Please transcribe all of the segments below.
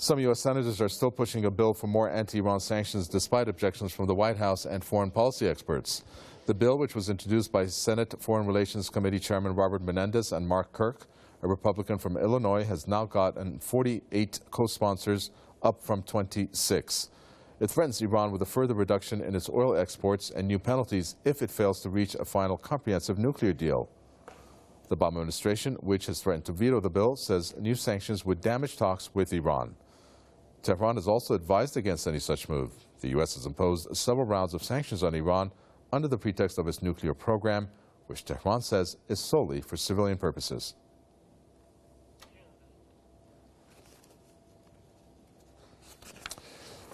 Some U.S. senators are still pushing a bill for more anti-Iran sanctions despite objections from the White House and foreign policy experts. The bill, which was introduced by Senate Foreign Relations Committee Chairman Robert Menendez and Mark Kirk, a Republican from Illinois, has now gotten 48 co-sponsors, up from 26. It threatens Iran with a further reduction in its oil exports and new penalties if it fails to reach a final comprehensive nuclear deal. The Obama administration, which has threatened to veto the bill, says new sanctions would damage talks with Iran. Tehran has also advised against any such move. The U.S. has imposed several rounds of sanctions on Iran under the pretext of its nuclear program, which Tehran says is solely for civilian purposes.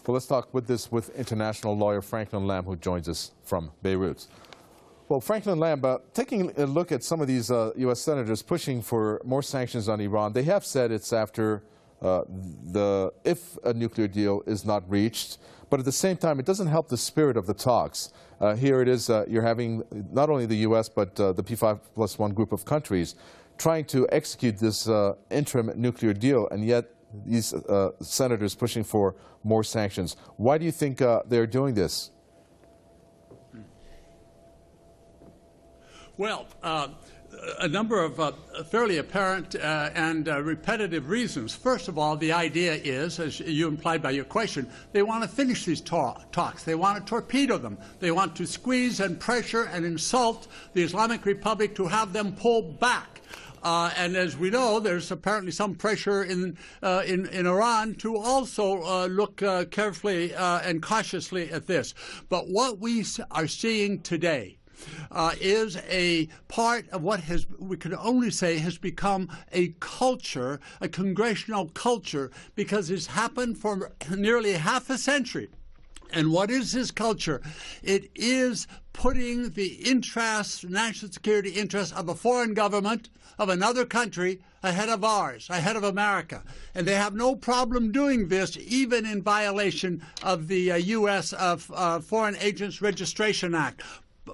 Well, let's talk with international lawyer Franklin Lamb, who joins us from Beirut. Well, Franklin Lamb, taking a look at some of these U.S. senators pushing for more sanctions on Iran, they have said it's after if a nuclear deal is not reached. But at the same time, it doesn't help the spirit of the talks. Here it is, you're having not only the U.S., but the P5+1 group of countries trying to execute this interim nuclear deal, and yet these senators pushing for more sanctions. Why do you think they're doing this? Well, a number of fairly apparent and repetitive reasons. First of all, the idea is, as you implied by your question, they want to finish these talks. They want to torpedo them. They want to squeeze and pressure and insult the Islamic Republic to have them pull back. And as we know, there's apparently some pressure in Iran to also look carefully and cautiously at this. But what we are seeing today is a part of what we could only say has become a culture, a congressional culture, because it's happened for nearly half a century. And what is this culture? It is putting the interests, national security interests of a foreign government, of another country, ahead of ours, ahead of America. And they have no problem doing this, even in violation of the U.S. Foreign Agents Registration Act.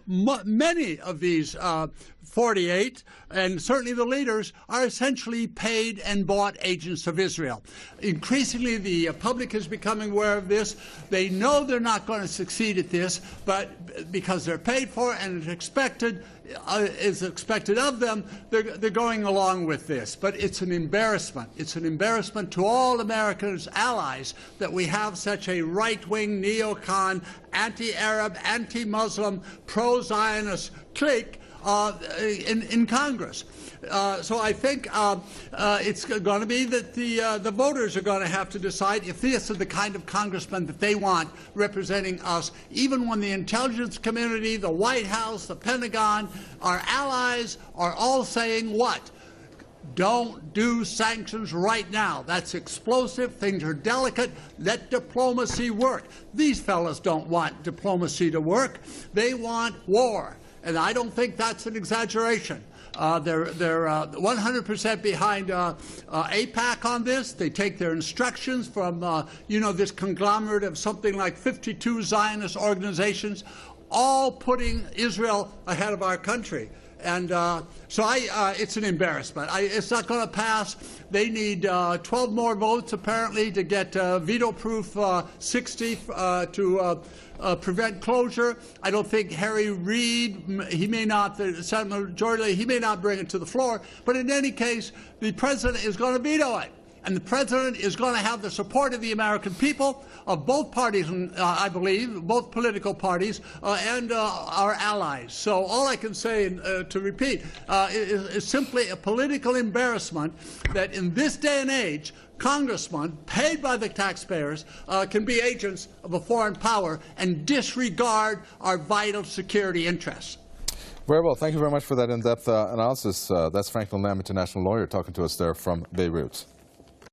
Many of these 48, and certainly the leaders, are essentially paid and bought agents of Israel. Increasingly, the public is becoming aware of this. They know they're not going to succeed at this, but because they're paid for it and is expected of them, they're going along with this. But it's an embarrassment. It's an embarrassment to all Americans' allies that we have such a right-wing, neocon, anti-Arab, anti-Muslim, pro-Zionist clique in Congress. So I think it's going to be that the voters are going to have to decide if this is the kind of congressman that they want representing us, even when the intelligence community, the White House, the Pentagon, our allies are all saying what? Don't do sanctions right now. That's explosive. Things are delicate. Let diplomacy work. These fellas don't want diplomacy to work. They want war. And I don't think that's an exaggeration. They're 100% behind AIPAC on this. They take their instructions from, this conglomerate of something like 52 Zionist organizations, all putting Israel ahead of our country. And it's an embarrassment. It's not going to pass. They need 12 more votes, apparently, to get veto-proof 60 to prevent closure. I don't think Harry Reid, he may not, the Senate majority, he may not bring it to the floor. But in any case, the president is going to veto it. And the president is going to have the support of the American people, of both parties, I believe, both political parties, and our allies. So all I can say, to repeat, is simply a political embarrassment that in this day and age, congressmen paid by the taxpayers can be agents of a foreign power and disregard our vital security interests. Very well. Thank you very much for that in-depth analysis. That's Franklin Lamb, international lawyer, talking to us there from Beirut.